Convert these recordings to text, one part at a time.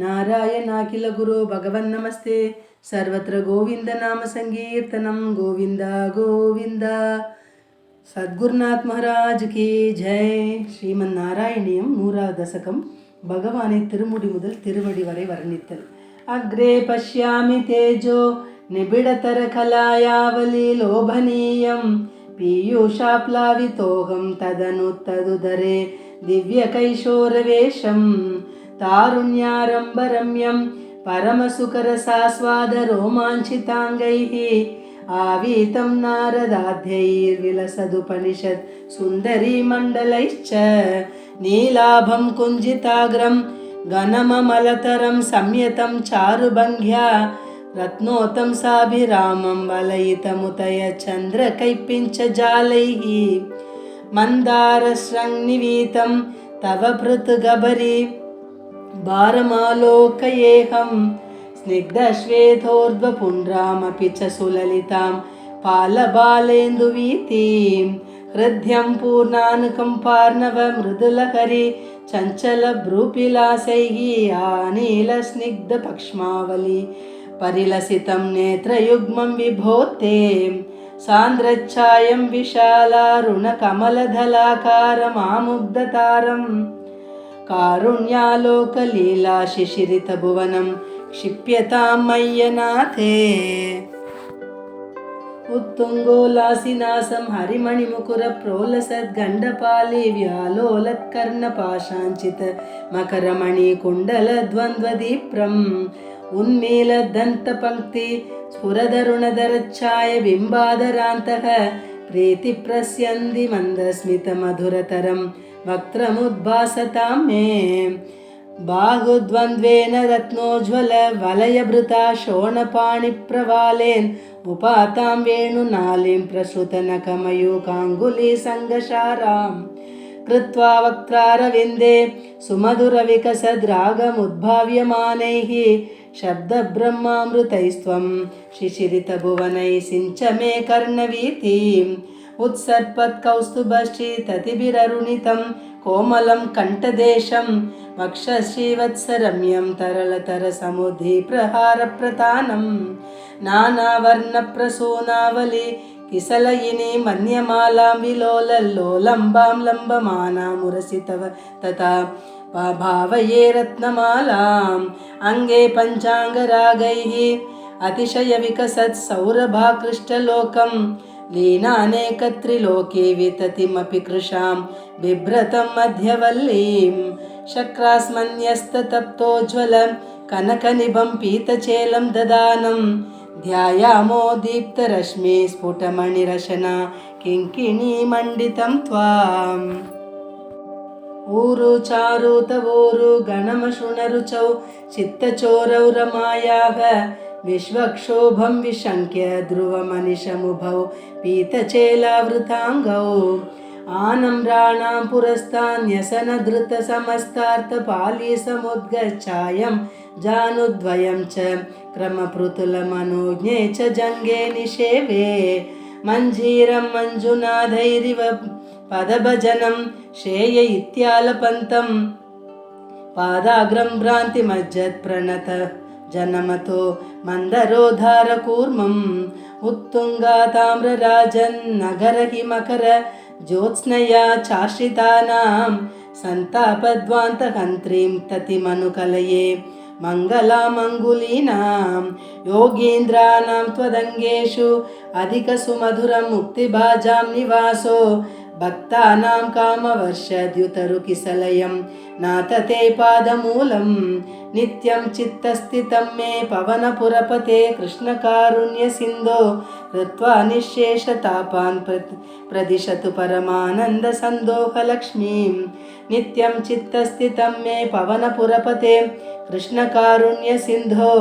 नारायणाखिल गुरो भगवन् नमस्ते सर्वत्र गोविंद नाम संकीर्तनम गोविंद गोविंद सद्गुरुनाथ महाराज की जय श्रीमन नारायणीयम 100வது दशकम भगवाने तिरुमुडी मुदल तिरुवडी वரை वर्णित्तल अग्रे पश्यामि तेजो निबिडतर कलायावली लोभनीयं पीयूषाप्लावितोऽहं तदनुत्तदुदरे दिव्यकैशोरवेशं तारुण्यारम्भरम्यं परमसुकरसास्वादरोमाञ्चिताङ्गैः आवीतं नारदाध्यैर्विलसदुपनिषत् सुन्दरीमण्डलैश्च नीलाभं कुञ्जिताग्रं घनममलतरं संयतं चारुभङ्ग्या रत्नोतं साभिरामं वलयितमुतय चन्द्रकैपिञ्चजालैः मन्दारशृङ्निवीतं तव पृथुगबरी भारमालोकयेऽहं स्निग्धश्वेतोर्ध्वपुण्ड्रामपि च सुललितां पालबालेन्दुवीतीं हृद्यं पूर्णानुकम्पार्णव मृदुलहरि चञ्चलभ्रूपिलासैः आनीलस्निग्धपक्ष्मावली परिलसितं नेत्रयुग्मं विभोते सान्द्रच्छायं विशालारुणकमलदलाकारमामुग्धतारं कारुण्यालोकलीलाशिशिरितभुवनं क्षिप्यतां मय्यनाथे उत्तुङ्गोल्लासिनासं हरिमणिमुकुरप्रोलसद्गण्डपाली व्यालोलत्कर्णपाशाञ्चित मकरमणिकुण्डलद्वन्द्वदीप्रम् उन्मीलदन्तपङ्क्ति स्फुरदरुणधरच्छाय बिम्बादरान्तः प्रीतिप्रस्यन्ति मन्दस्मितमधुरतरं वक्त्रमुद्भासतां मे बाहुद्वन्द्वेन रत्नोज्ज्वल वलयभृता शोणपाणिप्रवालेन उपातां वेणुनालीं प्रसृतनकमयूकाङ्गुलीसङ्गशारां कृत्वा वक्त्रारविन्दे सुमधुरविकसद्रागमुद्भाव्यमानैः शब्दब्रह्मामृतैस्त्वं शिशिरितभुवनैः सिञ्च मे कर्णवीतीम् उत्सर्पत्कौस्तुभश्रीततिभिररुणितं कोमलं कण्ठदेशं वक्षश्रीवत्सरम्यं तरलतरसमुद्धिप्रहारप्रतानं नानावर्णप्रसूनावली किसलयिनी मन्यमालां विलोलल्लोलम्बां लम्बमानामुरसितव तथा भावये रत्नमालाम् अङ्गे पञ्चाङ्गरागैः अतिशयविकसत् सौरभाकृष्टलोकं लीनानेकत्रिलोके विततिमपि कृशां बिभ्रतं मध्यवल्लीं शक्रास्मन्यस्ततप्तोज्ज्वल कनकनिभं पीतचेलं ददानं ध्यायामो दीप्तरश्मि स्फुटमणिरशना किङ्किणीमण्डितं त्वाम् ऊरु चारुतवोरु गणमशृणरुचौ चित्तचोरौ रमायाः विश्वक्षोभं विशङ्क्य ध्रुवमनिशमुभौ पीतचेलावृताङ्गौ आनम्राणां पुरस्तान्यसनधृतसमस्तार्थपालीसमुद्गच्छायं जानुद्वयं च क्रमपृतुलमनोज्ञे च जङ्गे निषेवे मञ्जीरं मञ्जुनाथैरिव पदभजनं श्रेय इत्यालपन्तं पादाग्रं भ्रान्तिमज्जत्प्रणत जनमतो मन्दरोद्धारकूर्मम् उत्तुङ्गाताम्रराजन्नगरहिमकर ज्योत्स्नया चाश्रितानां सन्तापध्वान्तहन्त्रीं ततिमनुकलये मङ्गलामङ्गुलीनां योगीन्द्राणां त्वदङ्गेषु अधिकसुमधुरं मुक्तिभाजां निवासो भक्तानां कामवर्षद्युतरुकिसलयं नातते पादमूलं नित्यं चित्तस्थितं मे पवनपुरपते कृष्णकारुण्यसिन्धो कृत्वा निःशेषतापान् प्रदिशतु परमानन्दसन्दोहलक्ष्मीं नित्यं चित्तस्थितं मे पवनपुरपते कृष्णकारुण्यसिन्धो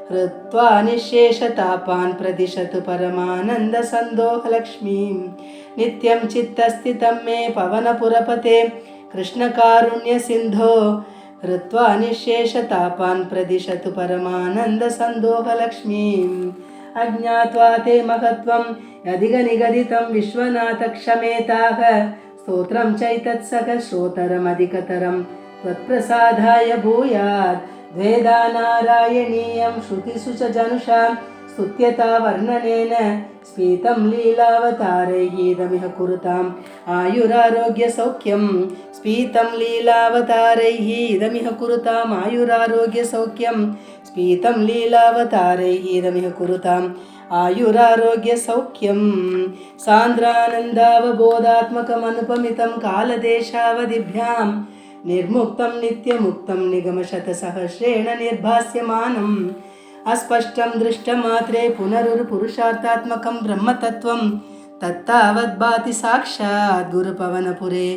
कृत्वा निःशेषतापान् प्रदिशतु परमानन्दसन्दोहलक्ष्मीं नित्यं चित्तस्थितं मे पवनपुरपते कृष्णकारुण्यसिन्धो कृत्वा निःशेषतापान् प्रदिशतु परमानन्दसन्दोहलक्ष्मीम् अज्ञात्वा ते महत्त्वं यदिगनिगदितं विश्वनाथ क्षमेताः स्तोत्रं चैतत्सहस्रोत्तरमधिकतरं त्वत्प्रसादाय भूयात् द्वेधा नारायणीयं श्रुतिषु च जनुषा स्तुत्यता वर्णनेन स्फीतं लीलावतारैः इदमिह कुरुताम् आयुरारोग्यसौख्यं स्फीतं लीलावतारैः इदमिह कुरुताम् आयुरारोग्यसौख्यं स्फीतं लीलावतारैः इदमिह कुरुताम् आयुरारोग्यसौख्यं सान्द्रानन्दावबोधात्मकमनुपमितं कालदेशावधिभ्यां निर्मुक्तं नित्यमुक्तं निगमशतसहस्रेण निर्भास्यमानम् अस्पष्टं दृष्टमात्रे पुनरुरुपुरुषार्थात्मकं ब्रह्मतत्त्वं तत्तावद्भाति साक्षात् गुरुपवनपुरे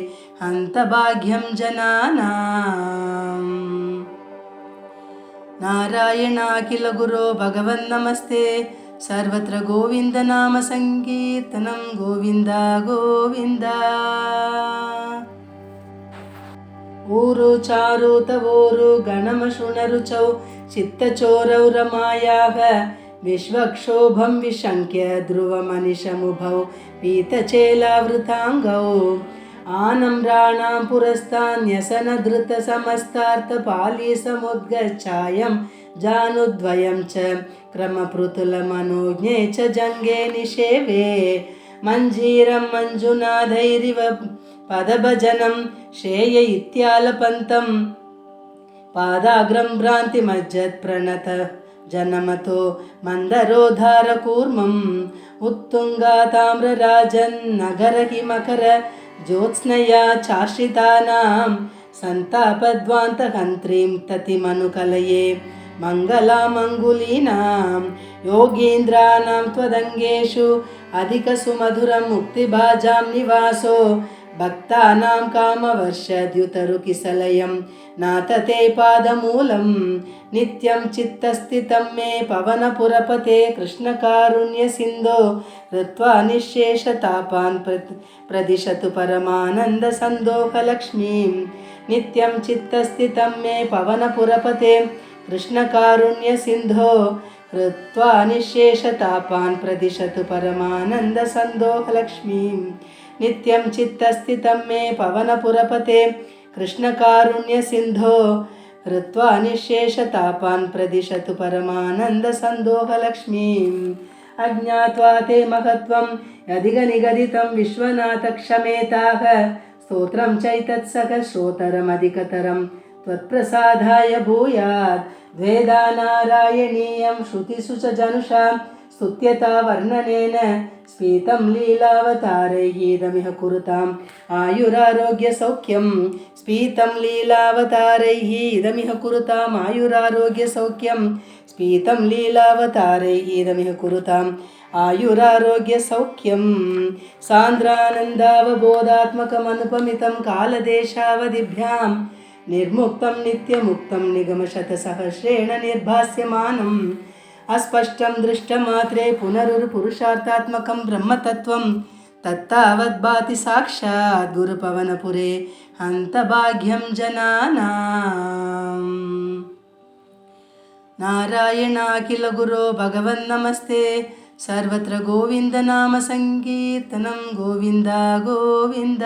हन्तभाग्यं जनानाम्। नारायणाखिल गुरो भगवन्नमस्ते सर्वत्र गोविन्दनाम संकीर्तनं गोविन्द गोविन्द। ऊरु चारुतवोरु गणमशुनरुचौ चित्तचोरौ रमायाः विश्वक्षोभं विशङ्क्य ध्रुवमनिशमुभौ पीतचेलावृताङ्गौ आनम्राणां पुरस्तान्यसनधृतसमस्तार्थपालीसमुद्गच्छायं जानुद्वयं च क्रमपृतुलमनोज्ञे च जङ्गे निषेवे मञ्जीरं मञ्जुनाथैरिव पदभजनं श्रेय इत्यालपन्तं पादाग्रं भ्रान्तिमज्जत्प्रणत जनमतो मन्दरोद्धारकूर्मम् उत्तुङ्गाताम्रराजन्नगरहिमकर ज्योत्स्नया चाश्रितानां सन्तापध्वान्तहन्त्रीं ततिमनुकलये मङ्गलामङ्गुलीनां योगीन्द्राणां त्वदङ्गेषु अधिकसुमधुरं मुक्तिभाजां निवासो भक्तानां कामवर्षद्युतरुकिसलयं नातते पादमूलं नित्यं चित्तस्थितं मे पवनपुरपते कृष्णकारुण्यसिन्धो कृत्वा निःशेषतापान् प्रदिशतु परमानन्दसन्दोहलक्ष्मीं नित्यं चित्तस्थितं मे पवनपुरपते कृष्णकारुण्यसिन्धो कृत्वा निःशेषतापान् प्रदिशतु परमानन्दसन्दोहलक्ष्मीं नित्यं चित्तस्थितं मे पवनपुरपते कृष्णकारुण्यसिन्धो कृत्वा निःशेषतापान् प्रदिशतु परमानन्दसन्दोहलक्ष्मीम्। अज्ञात्वा ते महत्त्वं यदिगनिगदितं विश्वनाथक्षमेताः स्तोत्रं चैतत्सहस्रोत्तरमधिकतरं त्वत्प्रसादाय भूयात् द्वेधा नारायणीयं श्रुतिषु च जनुषा स्तुत्यता वर्णनेन स्फीतं लीलावतारैः इदमिह कुरुताम् आयुरारोग्यसौख्यं स्फीतं लीलावतारैः इदमिह कुरुताम् आयुरारोग्यसौख्यं स्फीतं लीलावतारैः इदमिह कुरुताम् आयुरारोग्यसौख्यं सान्द्रानन्दावबोधात्मकमनुपमितं कालदेशावधिभ्यां निर्मुक्तं नित्यमुक्तं निगमशतसहस्रेण निर्भास्यमानम् अस्पष्टं दृष्टमात्रे पुनरुरुपुरुषार्थात्मकं ब्रह्मतत्त्वं तत्तावद्भाति साक्षात् गुरुपवनपुरे हन्तभाग्यं जनानाम्। नारायणाखिल गुरो भगवन्नमस्ते सर्वत्र गोविन्दनाम संकीर्तनं गोविन्द गोविन्द।